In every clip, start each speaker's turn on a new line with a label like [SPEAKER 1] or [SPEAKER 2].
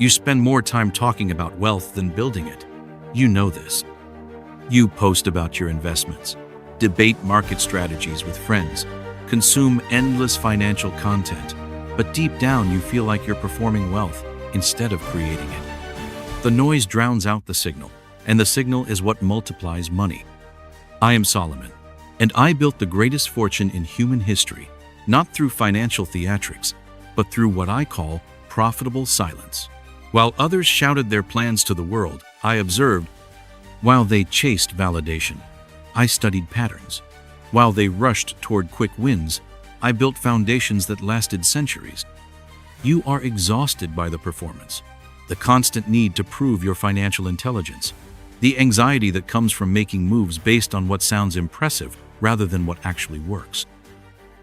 [SPEAKER 1] You spend more time talking about wealth than building it. You know this. You post about your investments, debate market strategies with friends, consume endless financial content, but deep down you feel like you're performing wealth instead of creating it. The noise drowns out the signal, and the signal is what multiplies money. I am Solomon, and I built the greatest fortune in human history, not through financial theatrics, but through what I call profitable silence. While others shouted their plans to the world, I observed. While they chased validation, I studied patterns. While they rushed toward quick wins, I built foundations that lasted centuries. You are exhausted by the performance, the constant need to prove your financial intelligence, the anxiety that comes from making moves based on what sounds impressive rather than what actually works.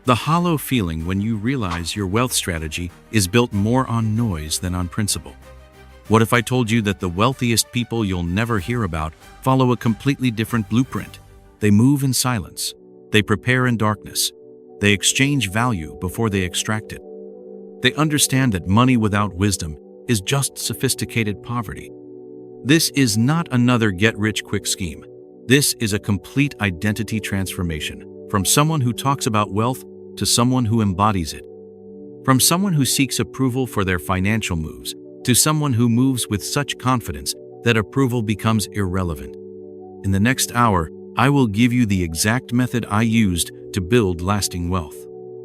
[SPEAKER 1] The hollow feeling when you realize your wealth strategy is built more on noise than on principle. What if I told you that the wealthiest people you'll never hear about follow a completely different blueprint? They move in silence. They prepare in darkness. They exchange value before they extract it. They understand that money without wisdom is just sophisticated poverty. This is not another get-rich-quick scheme. This is a complete identity transformation, from someone who talks about wealth to someone who embodies it. From someone who seeks approval for their financial moves to someone who moves with such confidence that approval becomes irrelevant. In the next hour, I will give you the exact method I used to build lasting wealth.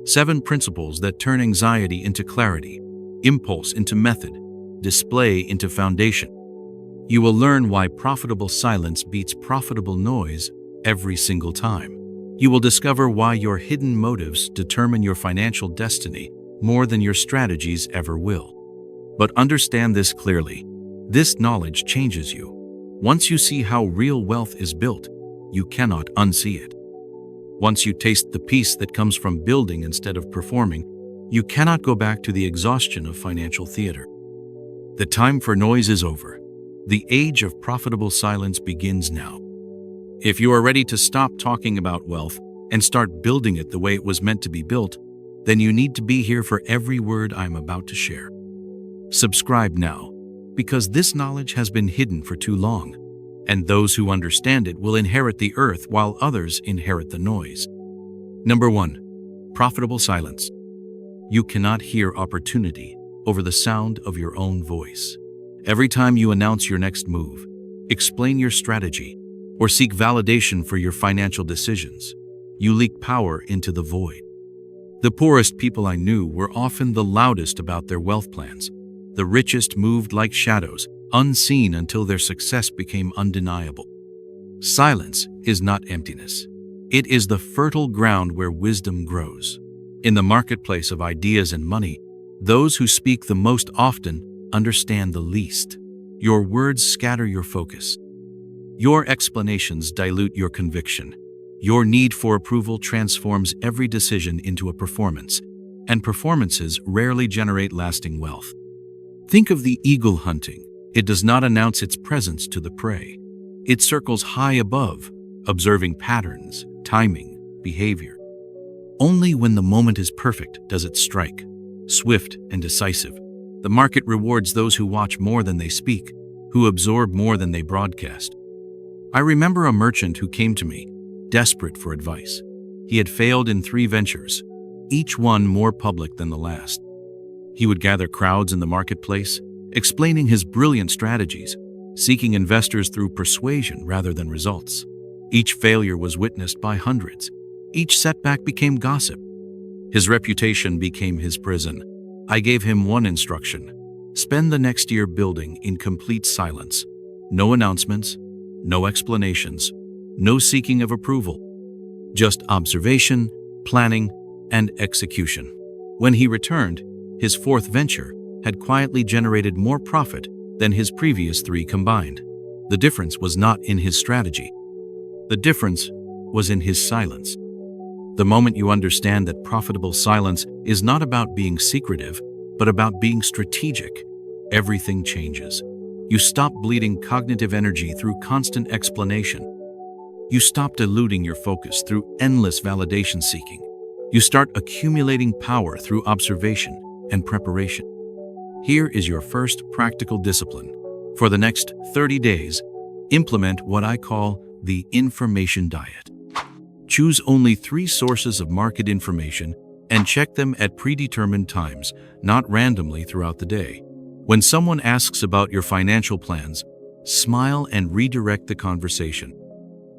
[SPEAKER 1] 7 principles that turn anxiety into clarity, impulse into method, display into foundation. You will learn why profitable silence beats profitable noise every single time. You will discover why your hidden motives determine your financial destiny more than your strategies ever will. But understand this clearly. This knowledge changes you. Once you see how real wealth is built, you cannot unsee it. Once you taste the peace that comes from building instead of performing, you cannot go back to the exhaustion of financial theater. The time for noise is over. The age of profitable silence begins now. If you are ready to stop talking about wealth and start building it the way it was meant to be built, then you need to be here for every word I'm about to share. Subscribe now, because this knowledge has been hidden for too long, and those who understand it will inherit the earth while others inherit the noise. Number 1. Profitable silence. You cannot hear opportunity over the sound of your own voice. Every time you announce your next move, explain your strategy, or seek validation for your financial decisions, you leak power into the void. The poorest people I knew were often the loudest about their wealth plans. The richest moved like shadows, unseen until their success became undeniable. Silence is not emptiness. It is the fertile ground where wisdom grows. In the marketplace of ideas and money, those who speak the most often understand the least. Your words scatter your focus. Your explanations dilute your conviction. Your need for approval transforms every decision into a performance, and performances rarely generate lasting wealth. Think of the eagle hunting. It does not announce its presence to the prey. It circles high above, observing patterns, timing, behavior. Only when the moment is perfect does it strike, swift and decisive. The market rewards those who watch more than they speak, who absorb more than they broadcast. I remember a merchant who came to me, desperate for advice. He had failed in 3 ventures, each one more public than the last. He would gather crowds in the marketplace, explaining his brilliant strategies, seeking investors through persuasion rather than results. Each failure was witnessed by hundreds. Each setback became gossip. His reputation became his prison. I gave him one instruction: spend the next year building in complete silence. No announcements, no explanations, no seeking of approval. Just observation, planning, and execution. When he returned, his 4th venture had quietly generated more profit than his previous 3 combined. The difference was not in his strategy. The difference was in his silence. The moment you understand that profitable silence is not about being secretive, but about being strategic, everything changes. You stop bleeding cognitive energy through constant explanation. You stop diluting your focus through endless validation seeking. You start accumulating power through observation and preparation. Here is your first practical discipline. For the next 30 days, implement what I call the information diet. Choose only 3 sources of market information and check them at predetermined times, not randomly throughout the day. When someone asks about your financial plans, smile and redirect the conversation.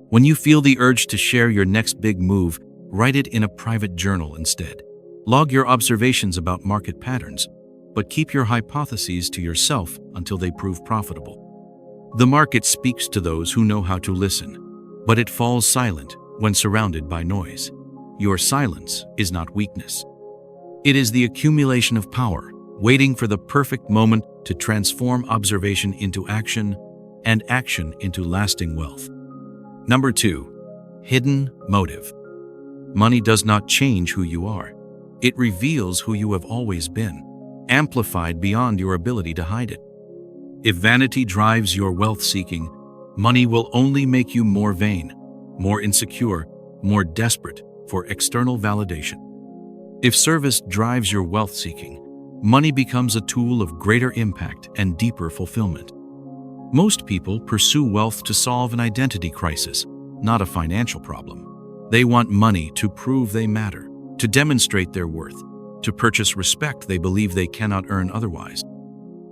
[SPEAKER 1] When you feel the urge to share your next big move, write it in a private journal instead. Log your observations about market patterns, but keep your hypotheses to yourself until they prove profitable. The market speaks to those who know how to listen, but it falls silent when surrounded by noise. Your silence is not weakness. It is the accumulation of power, waiting for the perfect moment to transform observation into action and action into lasting wealth. Number 2, hidden motive. Money does not change who you are. It reveals who you have always been, amplified beyond your ability to hide it. If vanity drives your wealth seeking, money will only make you more vain, more insecure, more desperate for external validation. If service drives your wealth seeking, money becomes a tool of greater impact and deeper fulfillment. Most people pursue wealth to solve an identity crisis, not a financial problem. They want money to prove they matter, to demonstrate their worth, to purchase respect they believe they cannot earn otherwise.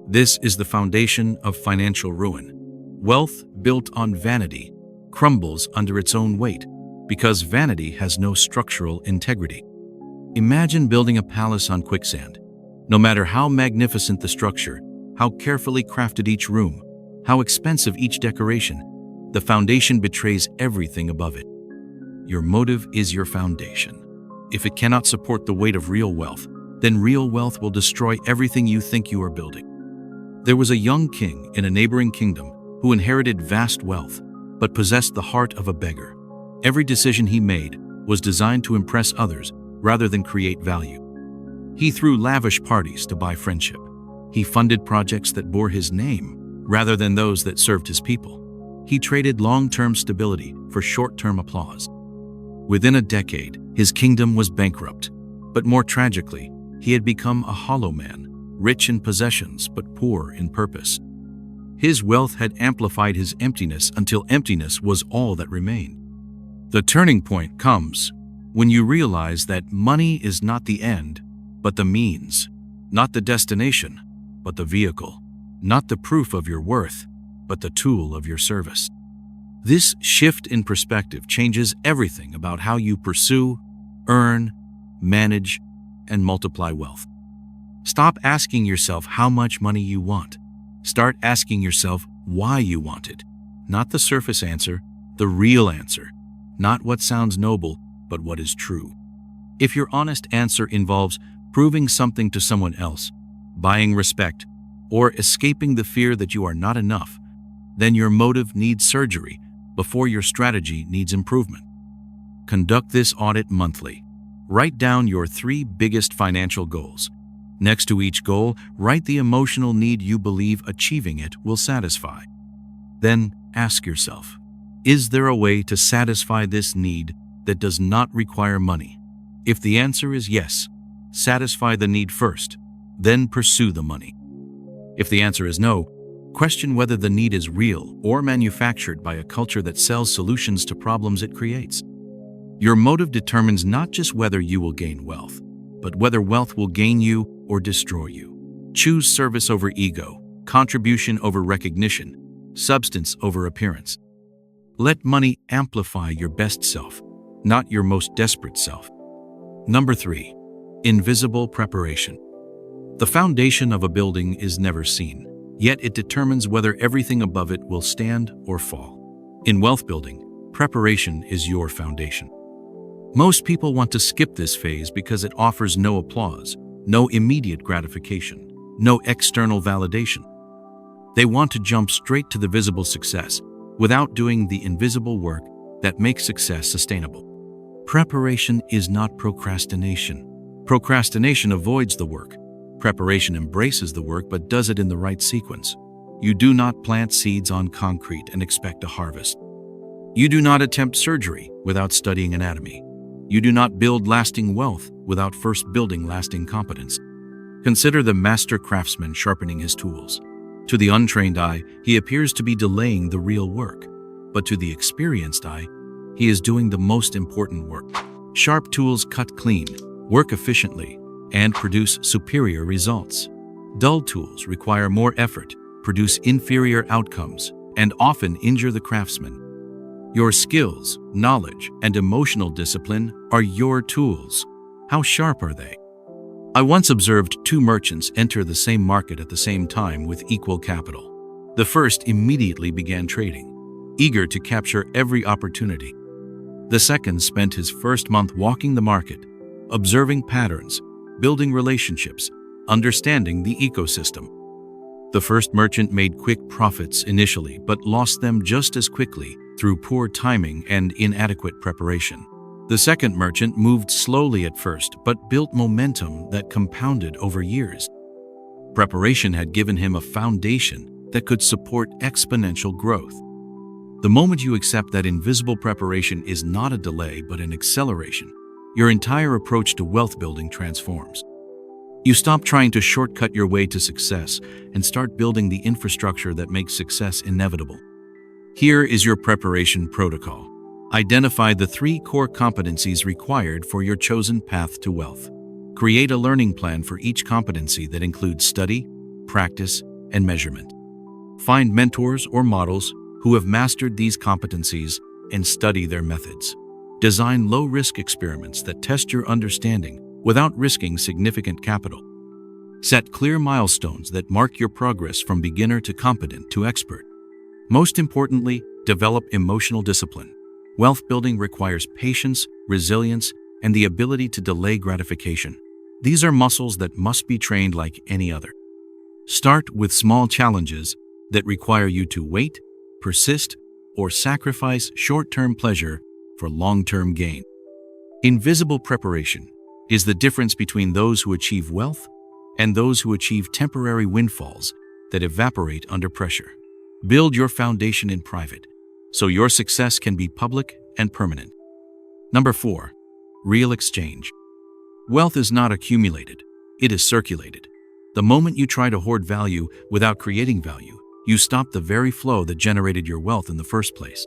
[SPEAKER 1] This is the foundation of financial ruin. Wealth built on vanity crumbles under its own weight because vanity has no structural integrity. Imagine building a palace on quicksand. No matter how magnificent the structure, how carefully crafted each room, how expensive each decoration, the foundation betrays everything above it. Your motive is your foundation. If it cannot support the weight of real wealth, then real wealth will destroy everything you think you are building. There was a young king in a neighboring kingdom who inherited vast wealth, but possessed the heart of a beggar. Every decision he made was designed to impress others rather than create value. He threw lavish parties to buy friendship. He funded projects that bore his name rather than those that served his people. He traded long-term stability for short-term applause. Within a decade, his kingdom was bankrupt. But more tragically, he had become a hollow man, rich in possessions but poor in purpose. His wealth had amplified his emptiness until emptiness was all that remained. The turning point comes when you realize that money is not the end, but the means, not the destination, but the vehicle, not the proof of your worth, but the tool of your service. This shift in perspective changes everything about how you pursue, earn, manage, and multiply wealth. Stop asking yourself how much money you want. Start asking yourself why you want it. Not the surface answer, the real answer. Not what sounds noble, but what is true. If your honest answer involves proving something to someone else, buying respect, or escaping the fear that you are not enough, then your motive needs surgery before your strategy needs improvement. Conduct this audit monthly. Write down your 3 biggest financial goals. Next to each goal, write the emotional need you believe achieving it will satisfy. Then ask yourself, is there a way to satisfy this need that does not require money? If the answer is yes, satisfy the need first, then pursue the money. If the answer is no, question whether the need is real or manufactured by a culture that sells solutions to problems it creates. Your motive determines not just whether you will gain wealth, but whether wealth will gain you or destroy you. Choose service over ego, contribution over recognition, substance over appearance. Let money amplify your best self, not your most desperate self. Number 3, invisible preparation. The foundation of a building is never seen, yet it determines whether everything above it will stand or fall. In wealth building, preparation is your foundation. Most people want to skip this phase because it offers no applause, no immediate gratification, no external validation. They want to jump straight to the visible success without doing the invisible work that makes success sustainable. Preparation is not procrastination. Procrastination avoids the work. Preparation embraces the work but does it in the right sequence. You do not plant seeds on concrete and expect a harvest. You do not attempt surgery without studying anatomy. You do not build lasting wealth without first building lasting competence. Consider the master craftsman sharpening his tools. To the untrained eye, he appears to be delaying the real work, but to the experienced eye, he is doing the most important work. Sharp tools cut clean, work efficiently, and produce superior results. Dull tools require more effort, produce inferior outcomes, and often injure the craftsman. Your skills, knowledge, and emotional discipline are your tools. How sharp are they? I once observed two merchants enter the same market at the same time with equal capital. The first immediately began trading, eager to capture every opportunity. The second spent his first month walking the market, observing patterns, building relationships, understanding the ecosystem. The first merchant made quick profits initially, but lost them just as quickly through poor timing and inadequate preparation. The second merchant moved slowly at first, but built momentum that compounded over years. Preparation had given him a foundation that could support exponential growth. The moment you accept that invisible preparation is not a delay but an acceleration, your entire approach to wealth building transforms. You stop trying to shortcut your way to success and start building the infrastructure that makes success inevitable. Here is your preparation protocol. Identify the 3 core competencies required for your chosen path to wealth. Create a learning plan for each competency that includes study, practice, and measurement. Find mentors or models who have mastered these competencies and study their methods. Design low-risk experiments that test your understanding without risking significant capital. Set clear milestones that mark your progress from beginner to competent to expert. Most importantly, develop emotional discipline. Wealth building requires patience, resilience, and the ability to delay gratification. These are muscles that must be trained like any other. Start with small challenges that require you to wait, persist, or sacrifice short-term pleasure for long-term gain. Invisible preparation is the difference between those who achieve wealth and those who achieve temporary windfalls that evaporate under pressure. Build your foundation in private, so your success can be public and permanent. Number 4, real exchange. Wealth is not accumulated, it is circulated. The moment you try to hoard value without creating value, you stop the very flow that generated your wealth in the first place.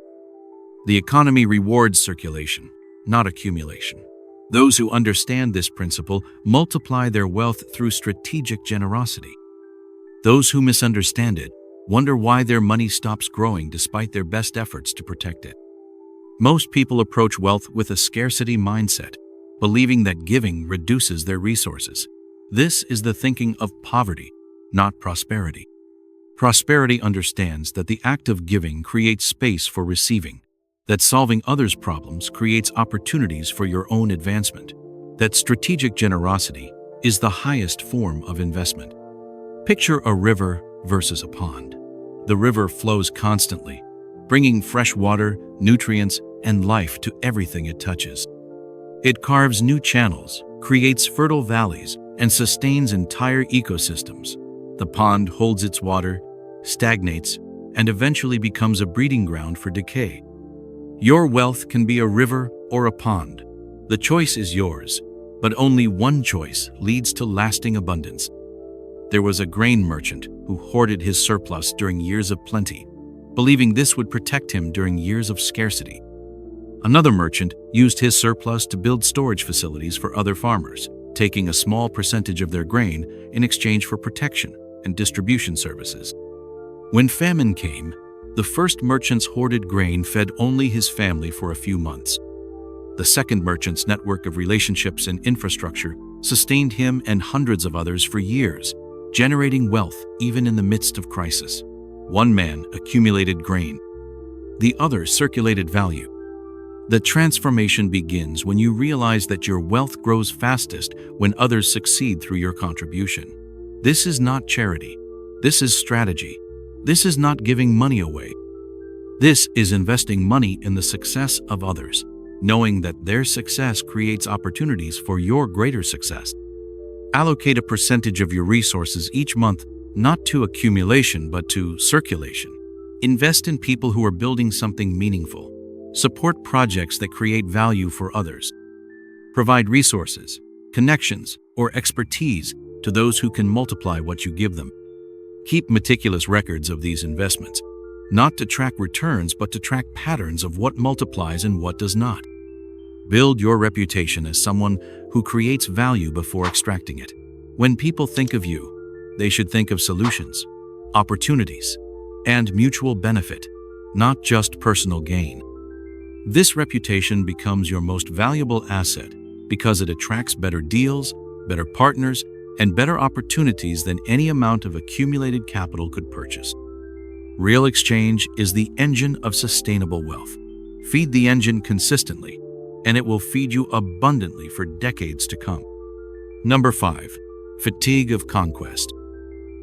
[SPEAKER 1] The economy rewards circulation, not accumulation. Those who understand this principle multiply their wealth through strategic generosity. Those who misunderstand it wonder why their money stops growing despite their best efforts to protect it. Most people approach wealth with a scarcity mindset, believing that giving reduces their resources. This is the thinking of poverty, not prosperity. Prosperity understands that the act of giving creates space for receiving, that solving others' problems creates opportunities for your own advancement, that strategic generosity is the highest form of investment. Picture a river versus a pond. The river flows constantly, bringing fresh water, nutrients, and life to everything it touches. It carves new channels, creates fertile valleys, and sustains entire ecosystems. The pond holds its water, stagnates, and eventually becomes a breeding ground for decay. Your wealth can be a river or a pond. The choice is yours, but only one choice leads to lasting abundance. There was a grain merchant who hoarded his surplus during years of plenty, believing this would protect him during years of scarcity. Another merchant used his surplus to build storage facilities for other farmers, taking a small percentage of their grain in exchange for protection and distribution services. When famine came, the first merchant's hoarded grain fed only his family for a few months. The second merchant's network of relationships and infrastructure sustained him and hundreds of others for years, generating wealth even in the midst of crisis. One man accumulated grain. The other circulated value. The transformation begins when you realize that your wealth grows fastest when others succeed through your contribution. This is not charity. This is strategy. This is not giving money away. This is investing money in the success of others, knowing that their success creates opportunities for your greater success. Allocate a percentage of your resources each month, not to accumulation but to circulation. Invest in people who are building something meaningful. Support projects that create value for others. Provide resources, connections, or expertise to those who can multiply what you give them. Keep meticulous records of these investments, not to track returns but to track patterns of what multiplies and what does not. Build your reputation as someone who creates value before extracting it. When people think of you, they should think of solutions, opportunities, and mutual benefit, not just personal gain. This reputation becomes your most valuable asset because it attracts better deals, better partners, and better opportunities than any amount of accumulated capital could purchase. Real exchange is the engine of sustainable wealth. Feed the engine consistently, and it will feed you abundantly for decades to come. Number 5. Fatigue of conquest.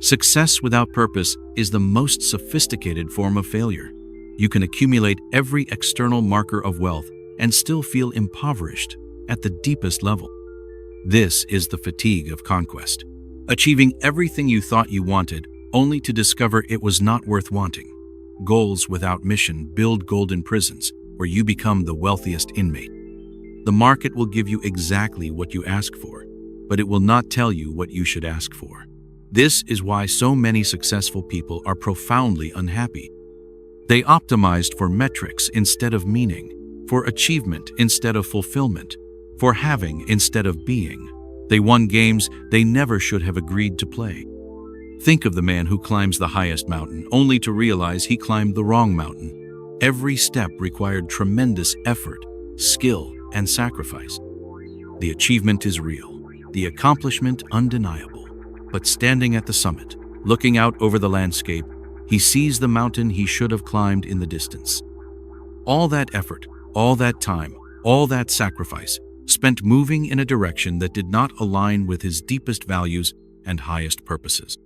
[SPEAKER 1] Success without purpose is the most sophisticated form of failure. You can accumulate every external marker of wealth and still feel impoverished at the deepest level. This is the fatigue of conquest. Achieving everything you thought you wanted, only to discover it was not worth wanting. Goals without mission build golden prisons, where you become the wealthiest inmate. The market will give you exactly what you ask for, but it will not tell you what you should ask for. This is why so many successful people are profoundly unhappy. They optimized for metrics instead of meaning, for achievement instead of fulfillment, for having instead of being. They won games they never should have agreed to play. Think of the man who climbs the highest mountain only to realize he climbed the wrong mountain. Every step required tremendous effort, skill, and sacrifice. The achievement is real, the accomplishment undeniable. But standing at the summit, looking out over the landscape, he sees the mountain he should have climbed in the distance. All that effort, all that time, all that sacrifice, spent moving in a direction that did not align with his deepest values and highest purposes.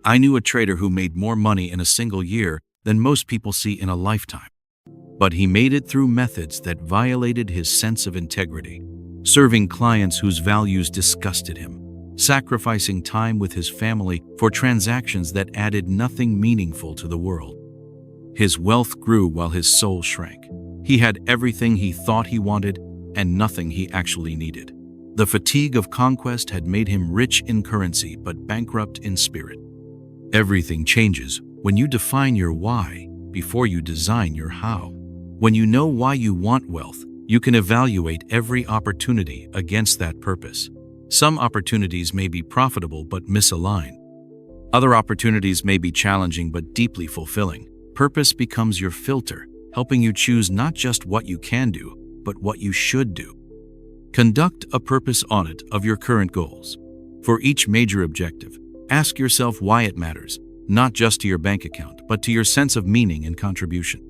[SPEAKER 1] I knew a trader who made more money in a single year than most people see in a lifetime. But he made it through methods that violated his sense of integrity, serving clients whose values disgusted him, sacrificing time with his family for transactions that added nothing meaningful to the world. His wealth grew while his soul shrank. He had everything he thought he wanted and nothing he actually needed. The fatigue of conquest had made him rich in currency but bankrupt in spirit. Everything changes when you define your why before you design your how. When you know why you want wealth, you can evaluate every opportunity against that purpose. Some opportunities may be profitable but misaligned. Other opportunities may be challenging but deeply fulfilling. Purpose becomes your filter, helping you choose not just what you can do, but what you should do. Conduct a purpose audit of your current goals. For each major objective, ask yourself why it matters, not just to your bank account, but to your sense of meaning and contribution.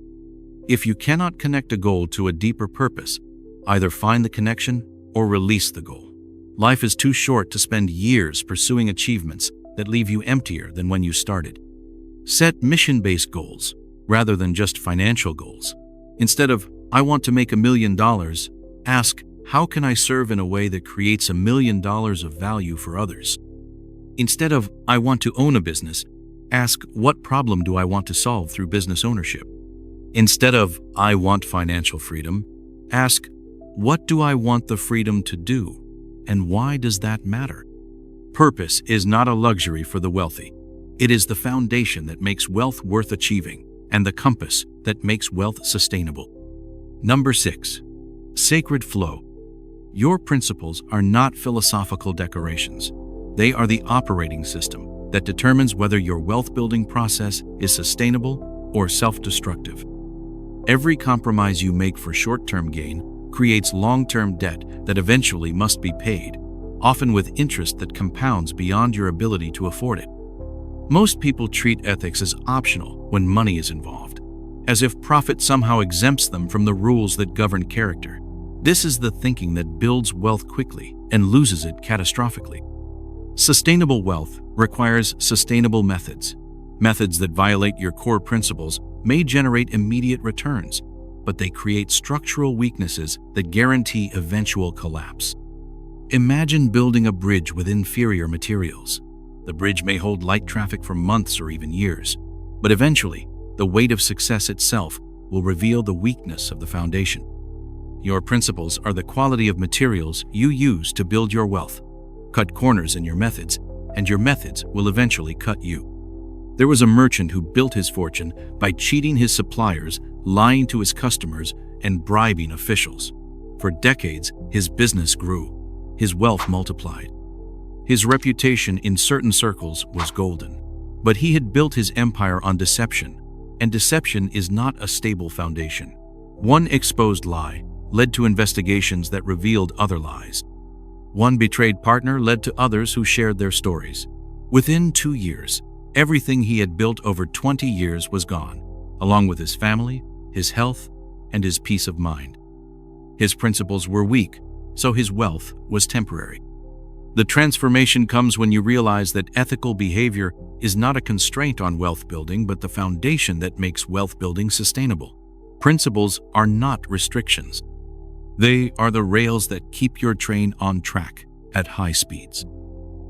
[SPEAKER 1] If you cannot connect a goal to a deeper purpose, either find the connection or release the goal. Life is too short to spend years pursuing achievements that leave you emptier than when you started. Set mission-based goals rather than just financial goals. Instead of, I want to make $1 million, ask, how can I serve in a way that creates $1 million of value for others? Instead of, I want to own a business, ask, what problem do I want to solve through business ownership? Instead of, I want financial freedom, ask, what do I want the freedom to do? And why does that matter? Purpose is not a luxury for the wealthy. It is the foundation that makes wealth worth achieving and the compass that makes wealth sustainable. Number 6. Sacred flow. Your principles are not philosophical decorations. They are the operating system that determines whether your wealth-building process is sustainable or self-destructive. Every compromise you make for short-term gain creates long-term debt that eventually must be paid, often with interest that compounds beyond your ability to afford it. Most people treat ethics as optional when money is involved, as if profit somehow exempts them from the rules that govern character. This is the thinking that builds wealth quickly and loses it catastrophically. Sustainable wealth requires sustainable methods. Methods that violate your core principles may generate immediate returns, but they create structural weaknesses that guarantee eventual collapse. Imagine building a bridge with inferior materials. The bridge may hold light traffic for months or even years, but eventually, the weight of success itself will reveal the weakness of the foundation. Your principles are the quality of materials you use to build your wealth. Cut corners in your methods, and your methods will eventually cut you. There was a merchant who built his fortune by cheating his suppliers, lying to his customers, and bribing officials. For decades, his business grew. His wealth multiplied. His reputation in certain circles was golden. But he had built his empire on deception, and deception is not a stable foundation. One exposed lie led to investigations that revealed other lies. One betrayed partner led to others who shared their stories. Within 2 years, everything he had built over 20 years was gone, along with his family, his health, and his peace of mind. His principles were weak, so his wealth was temporary. The transformation comes when you realize that ethical behavior is not a constraint on wealth building, but the foundation that makes wealth building sustainable. Principles are not restrictions. They are the rails that keep your train on track at high speeds.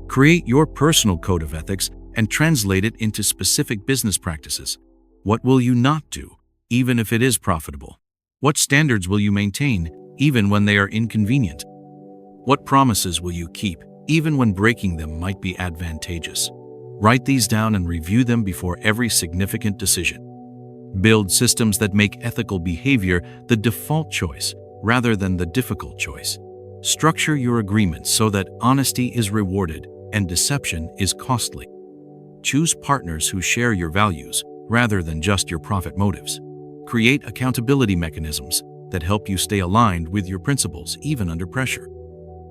[SPEAKER 1] Create your personal code of ethics and translate it into specific business practices. What will you not do, even if it is profitable? What standards will you maintain, even when they are inconvenient? What promises will you keep, even when breaking them might be advantageous? Write these down and review them before every significant decision. Build systems that make ethical behavior the default choice rather than the difficult choice. Structure your agreements so that honesty is rewarded and deception is costly. Choose partners who share your values rather than just your profit motives. Create accountability mechanisms that help you stay aligned with your principles even under pressure.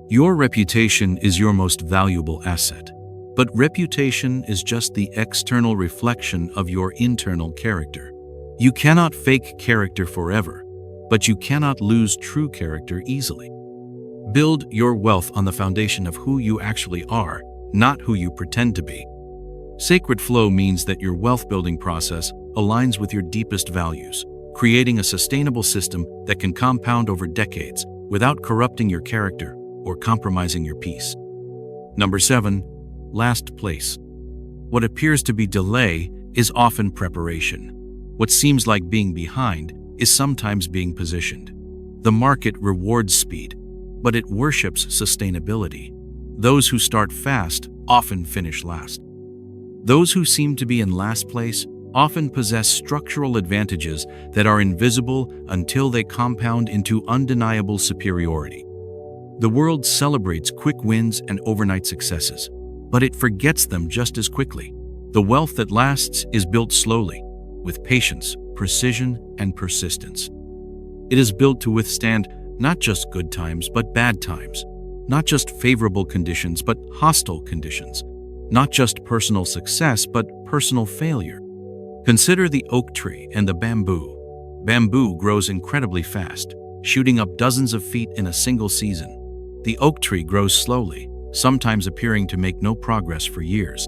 [SPEAKER 1] Your reputation is your most valuable asset, but reputation is just the external reflection of your internal character. You cannot fake character forever, but you cannot lose true character easily. Build your wealth on the foundation of who you actually are, not who you pretend to be. Sacred flow means that your wealth-building process aligns with your deepest values, creating a sustainable system that can compound over decades without corrupting your character or compromising your peace. Number 7, last place. What appears to be delay is often preparation. What seems like being behind is sometimes being positioned. The market rewards speed, but it worships sustainability. Those who start fast often finish last. Those who seem to be in last place often possess structural advantages that are invisible until they compound into undeniable superiority. The world celebrates quick wins and overnight successes, but it forgets them just as quickly. The wealth that lasts is built slowly, with patience, precision, and persistence. It is built to withstand not just good times, but bad times, not just favorable conditions, but hostile conditions, not just personal success, but personal failure. Consider the oak tree and the bamboo. Bamboo grows incredibly fast, shooting up dozens of feet in a single season. The oak tree grows slowly, sometimes appearing to make no progress for years.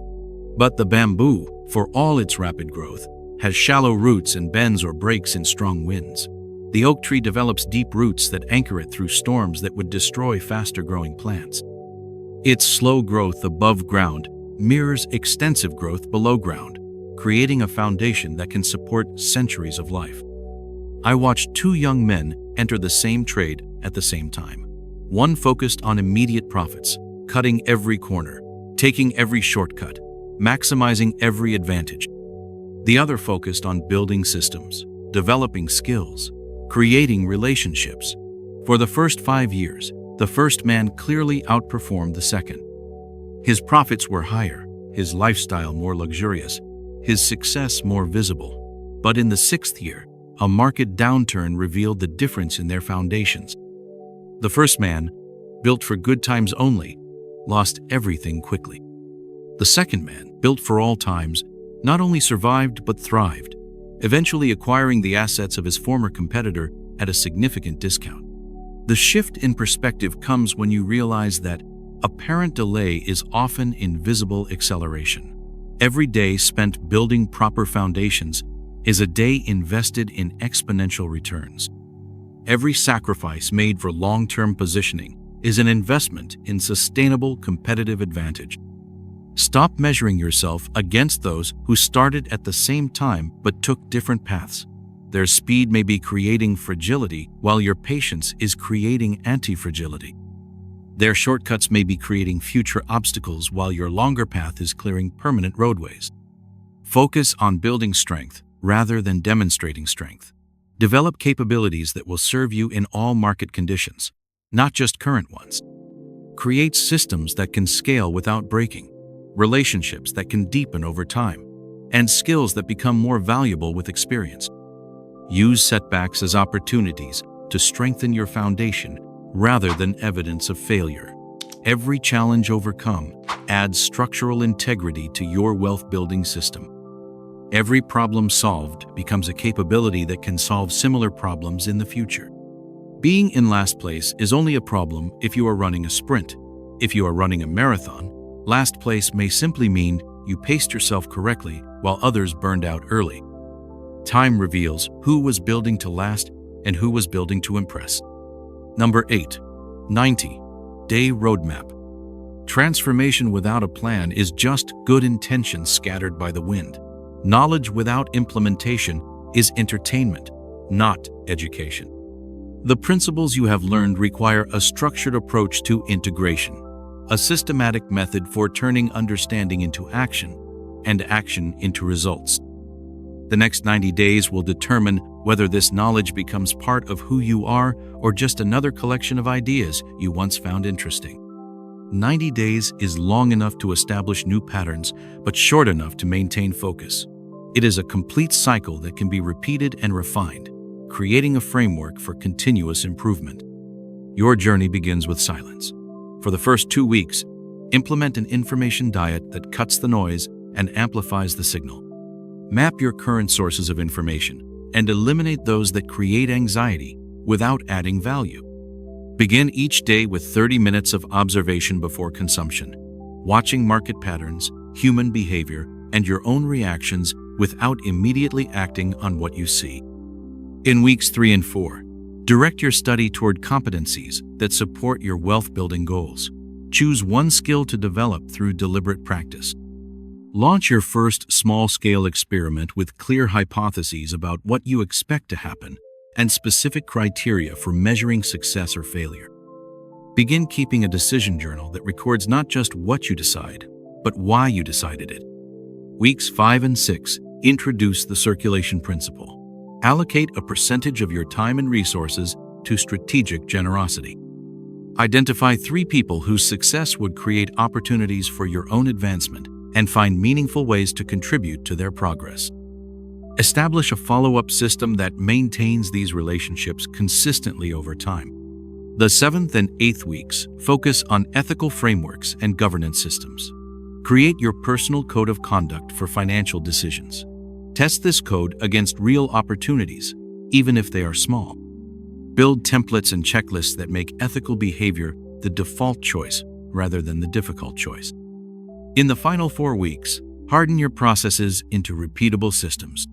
[SPEAKER 1] But the bamboo, for all its rapid growth, has shallow roots and bends or breaks in strong winds. The oak tree develops deep roots that anchor it through storms that would destroy faster-growing plants. Its slow growth above ground mirrors extensive growth below ground, creating a foundation that can support centuries of life. I watched 2 young men enter the same trade at the same time. One focused on immediate profits, cutting every corner, taking every shortcut, maximizing every advantage. The other focused on building systems, developing skills, creating relationships. For the first 5 years, the first man clearly outperformed the second. His profits were higher, his lifestyle more luxurious, his success more visible. But in the 6th year, a market downturn revealed the difference in their foundations. The first man, built for good times only, lost everything quickly. The second man, built for all times, not only survived but thrived, eventually acquiring the assets of his former competitor at a significant discount. The shift in perspective comes when you realize that apparent delay is often invisible acceleration. Every day spent building proper foundations is a day invested in exponential returns. Every sacrifice made for long-term positioning is an investment in sustainable competitive advantage. Stop measuring yourself against those who started at the same time but took different paths. Their speed may be creating fragility, while your patience is creating anti-fragility. Their shortcuts may be creating future obstacles while your longer path is clearing permanent roadways. Focus on building strength rather than demonstrating strength. Develop capabilities that will serve you in all market conditions, not just current ones. Create systems that can scale without breaking, relationships that can deepen over time, and skills that become more valuable with experience. Use setbacks as opportunities to strengthen your foundation rather than evidence of failure. Every challenge overcome adds structural integrity to your wealth-building system. Every problem solved becomes a capability that can solve similar problems in the future. Being in last place is only a problem if you are running a sprint. If you are running a marathon, last place may simply mean you paced yourself correctly while others burned out early. Time reveals who was building to last and who was building to impress. Number 8. 90-day roadmap. Transformation without a plan is just good intentions scattered by the wind. Knowledge without implementation is entertainment, not education. The principles you have learned require a structured approach to integration, a systematic method for turning understanding into action and action into results. The next 90 days will determine whether this knowledge becomes part of who you are or just another collection of ideas you once found interesting. 90 days is long enough to establish new patterns, but short enough to maintain focus. It is a complete cycle that can be repeated and refined, creating a framework for continuous improvement. Your journey begins with silence. For the first 2 weeks, implement an information diet that cuts the noise and amplifies the signal. Map your current sources of information and eliminate those that create anxiety without adding value. Begin each day with 30 minutes of observation before consumption, watching market patterns, human behavior, and your own reactions without immediately acting on what you see. In weeks 3 and 4, direct your study toward competencies that support your wealth-building goals. Choose one skill to develop through deliberate practice. Launch your first small-scale experiment with clear hypotheses about what you expect to happen and specific criteria for measuring success or failure. Begin keeping a decision journal that records not just what you decide, but why you decided it. Weeks 5 and 6 introduce the circulation principle. Allocate a percentage of your time and resources to strategic generosity. Identify 3 people whose success would create opportunities for your own advancement and find meaningful ways to contribute to their progress. Establish a follow-up system that maintains these relationships consistently over time. The 7th and 8th weeks focus on ethical frameworks and governance systems. Create your personal code of conduct for financial decisions. Test this code against real opportunities, even if they are small. Build templates and checklists that make ethical behavior the default choice rather than the difficult choice. In the final 4 weeks, harden your processes into repeatable systems.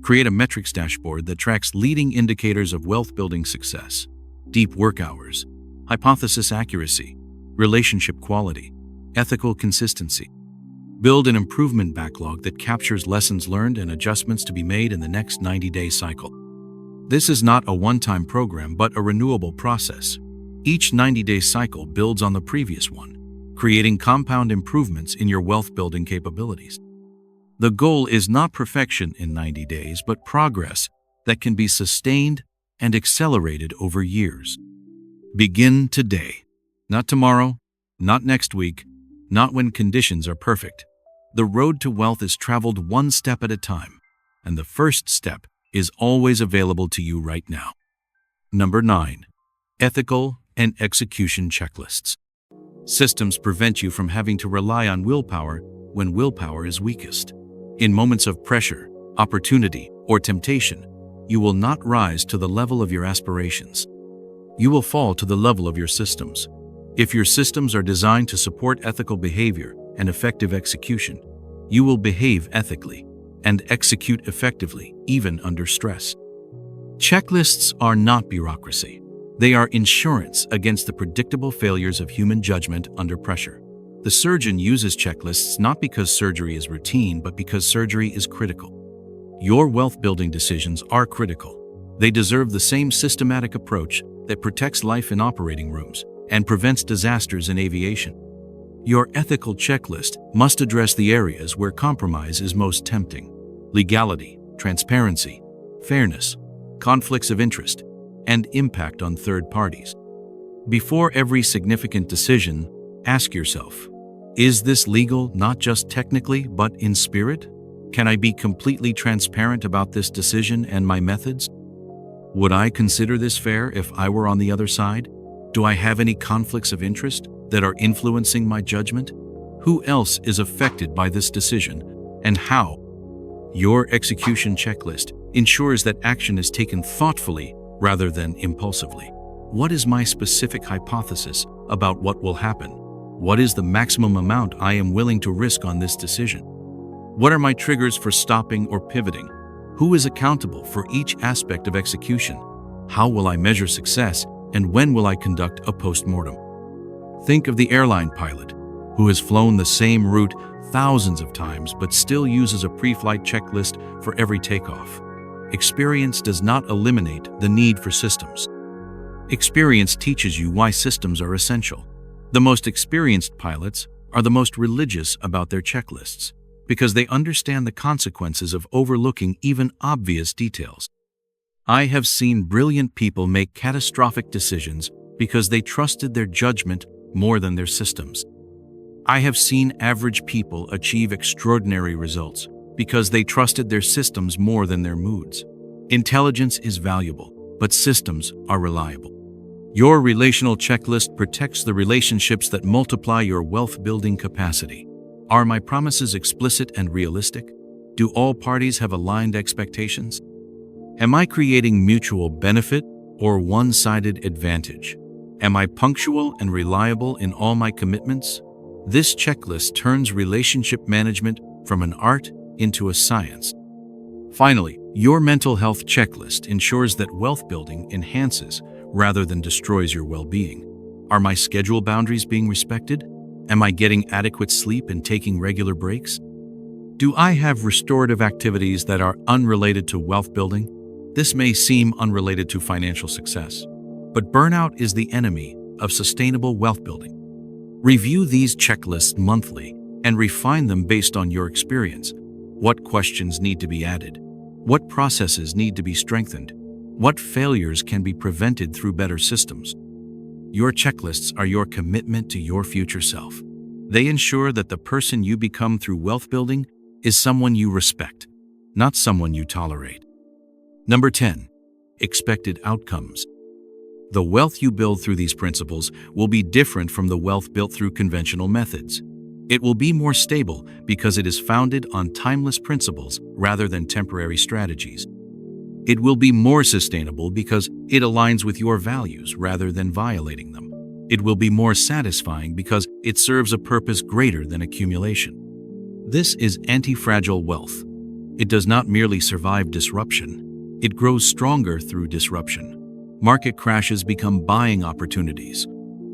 [SPEAKER 1] Create a metrics dashboard that tracks leading indicators of wealth-building success: deep work hours, hypothesis accuracy, relationship quality, ethical consistency. Build an improvement backlog that captures lessons learned and adjustments to be made in the next 90-day cycle. This is not a one-time program, but a renewable process. Each 90-day cycle builds on the previous one, creating compound improvements in your wealth-building capabilities. The goal is not perfection in 90 days, but progress that can be sustained and accelerated over years. Begin today, not tomorrow, not next week, not when conditions are perfect. The road to wealth is traveled one step at a time, and the first step is always available to you right now. Number 9. Ethical and execution checklists. Systems prevent you from having to rely on willpower when willpower is weakest. In moments of pressure, opportunity, or temptation, you will not rise to the level of your aspirations. You will fall to the level of your systems. If your systems are designed to support ethical behavior and effective execution, you will behave ethically and execute effectively, even under stress. Checklists are not bureaucracy. They are insurance against the predictable failures of human judgment under pressure. The surgeon uses checklists not because surgery is routine, but because surgery is critical. Your wealth-building decisions are critical. They deserve the same systematic approach that protects life in operating rooms, and prevents disasters in aviation. Your ethical checklist must address the areas where compromise is most tempting: legality, transparency, fairness, conflicts of interest, and impact on third parties. Before every significant decision, ask yourself, is this legal not just technically but in spirit? Can I be completely transparent about this decision and my methods? Would I consider this fair if I were on the other side? Do I have any conflicts of interest that are influencing my judgment? Who else is affected by this decision, and how? Your execution checklist ensures that action is taken thoughtfully rather than impulsively. What is my specific hypothesis about what will happen? What is the maximum amount I am willing to risk on this decision? What are my triggers for stopping or pivoting? Who is accountable for each aspect of execution? How will I measure success, and when will I conduct a post-mortem? Think of the airline pilot who has flown the same route thousands of times but still uses a pre-flight checklist for every takeoff. Experience does not eliminate the need for systems. Experience teaches you why systems are essential. The most experienced pilots are the most religious about their checklists because they understand the consequences of overlooking even obvious details. I have seen brilliant people make catastrophic decisions because they trusted their judgment more than their systems. I have seen average people achieve extraordinary results because they trusted their systems more than their moods. Intelligence is valuable, but systems are reliable. Your relational checklist protects the relationships that multiply your wealth-building capacity. Are my promises explicit and realistic? Do all parties have aligned expectations? Am I creating mutual benefit or one-sided advantage? Am I punctual and reliable in all my commitments? This checklist turns relationship management from an art into a science. Finally, your mental health checklist ensures that wealth building enhances rather than destroys your well-being. Are my schedule boundaries being respected? Am I getting adequate sleep and taking regular breaks? Do I have restorative activities that are unrelated to wealth building? This may seem unrelated to financial success, but burnout is the enemy of sustainable wealth building. Review these checklists monthly and refine them based on your experience. What questions need to be added? What processes need to be strengthened? What failures can be prevented through better systems? Your checklists are your commitment to your future self. They ensure that the person you become through wealth building is someone you respect, not someone you tolerate. Number 10. Expected outcomes. The wealth you build through these principles will be different from the wealth built through conventional methods. It will be more stable because it is founded on timeless principles rather than temporary strategies. It will be more sustainable because it aligns with your values rather than violating them. It will be more satisfying because it serves a purpose greater than accumulation. This is anti-fragile wealth. It does not merely survive disruption. It grows stronger through disruption. Market crashes become buying opportunities.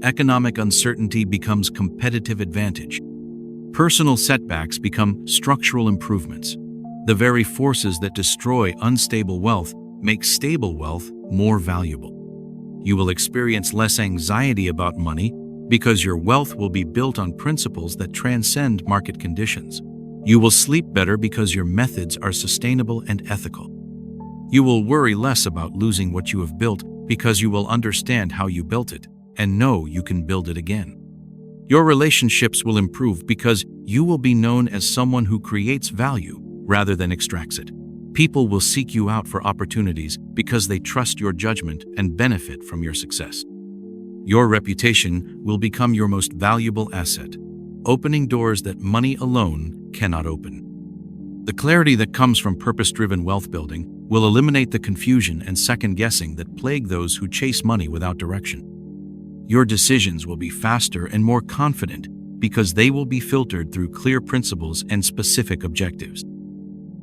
[SPEAKER 1] Economic uncertainty becomes competitive advantage. Personal setbacks become structural improvements. The very forces that destroy unstable wealth make stable wealth more valuable. You will experience less anxiety about money because your wealth will be built on principles that transcend market conditions. You will sleep better because your methods are sustainable and ethical. You will worry less about losing what you have built because you will understand how you built it and know you can build it again. Your relationships will improve because you will be known as someone who creates value rather than extracts it. People will seek you out for opportunities because they trust your judgment and benefit from your success. Your reputation will become your most valuable asset, opening doors that money alone cannot open. The clarity that comes from purpose-driven wealth building will eliminate the confusion and second-guessing that plague those who chase money without direction. Your decisions will be faster and more confident because they will be filtered through clear principles and specific objectives.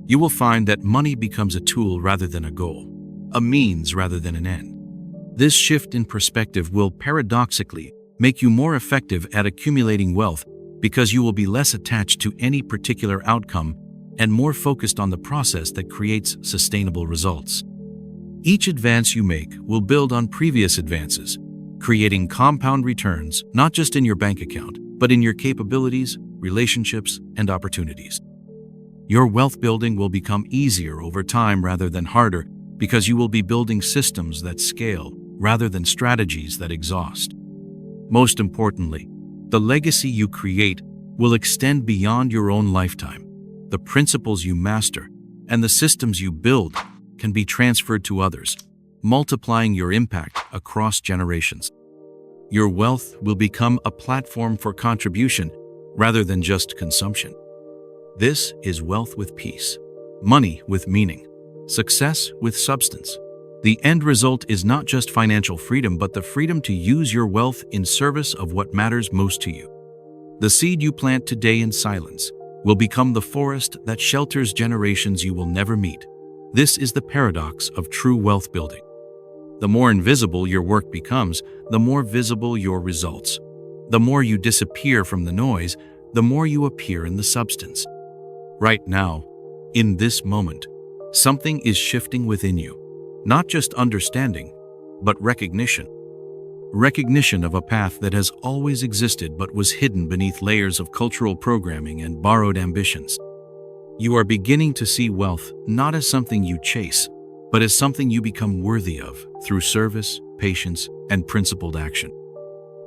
[SPEAKER 1] You will find that money becomes a tool rather than a goal, a means rather than an end. This shift in perspective will paradoxically make you more effective at accumulating wealth because you will be less attached to any particular outcome and more focused on the process that creates sustainable results. Each advance you make will build on previous advances, creating compound returns not just in your bank account, but in your capabilities, relationships, and opportunities. Your wealth building will become easier over time rather than harder because you will be building systems that scale rather than strategies that exhaust. Most importantly, the legacy you create will extend beyond your own lifetime. The principles you master and the systems you build can be transferred to others, multiplying your impact across generations. Your wealth will become a platform for contribution rather than just consumption. This is wealth with peace, money with meaning, success with substance. The end result is not just financial freedom, but the freedom to use your wealth in service of what matters most to you. The seed you plant today in silence will become the forest that shelters generations you will never meet. This is the paradox of true wealth building. The more invisible your work becomes, the more visible your results. The more you disappear from the noise, the more you appear in the substance. Right now, in this moment, something is shifting within you. Not just understanding, but recognition. Recognition of a path that has always existed but was hidden beneath layers of cultural programming and borrowed ambitions. You are beginning to see wealth not as something you chase, but as something you become worthy of through service, patience, and principled action.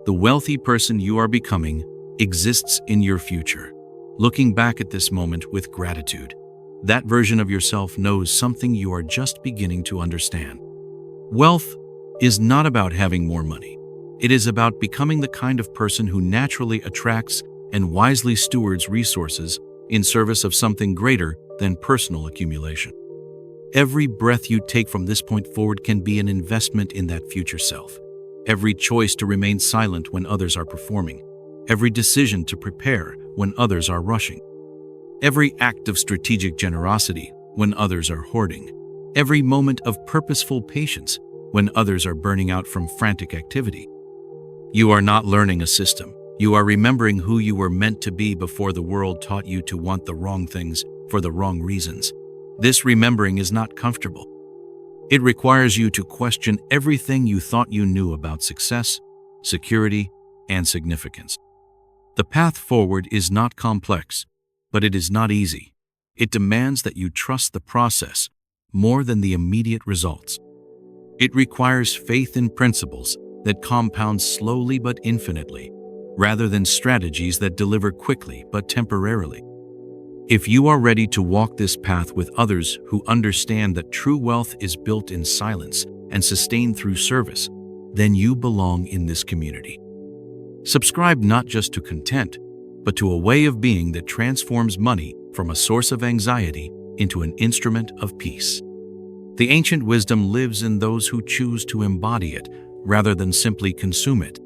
[SPEAKER 1] The wealthy person you are becoming exists in your future. Looking back at this moment with gratitude, that version of yourself knows something you are just beginning to understand. Wealth is not about having more money. It is about becoming the kind of person who naturally attracts and wisely stewards resources in service of something greater than personal accumulation. Every breath you take from this point forward can be an investment in that future self. Every choice to remain silent when others are performing. Every decision to prepare when others are rushing. Every act of strategic generosity when others are hoarding. Every moment of purposeful patience when others are burning out from frantic activity. You are not learning a system. You are remembering who you were meant to be before the world taught you to want the wrong things for the wrong reasons. This remembering is not comfortable. It requires you to question everything you thought you knew about success, security, and significance. The path forward is not complex, but it is not easy. It demands that you trust the process more than the immediate results. It requires faith in principles that compound slowly but infinitely, rather than strategies that deliver quickly but temporarily. If you are ready to walk this path with others who understand that true wealth is built in silence and sustained through service, then you belong in this community. Subscribe not just to content, but to a way of being that transforms money from a source of anxiety into an instrument of peace. The ancient wisdom lives in those who choose to embody it rather than simply consume it.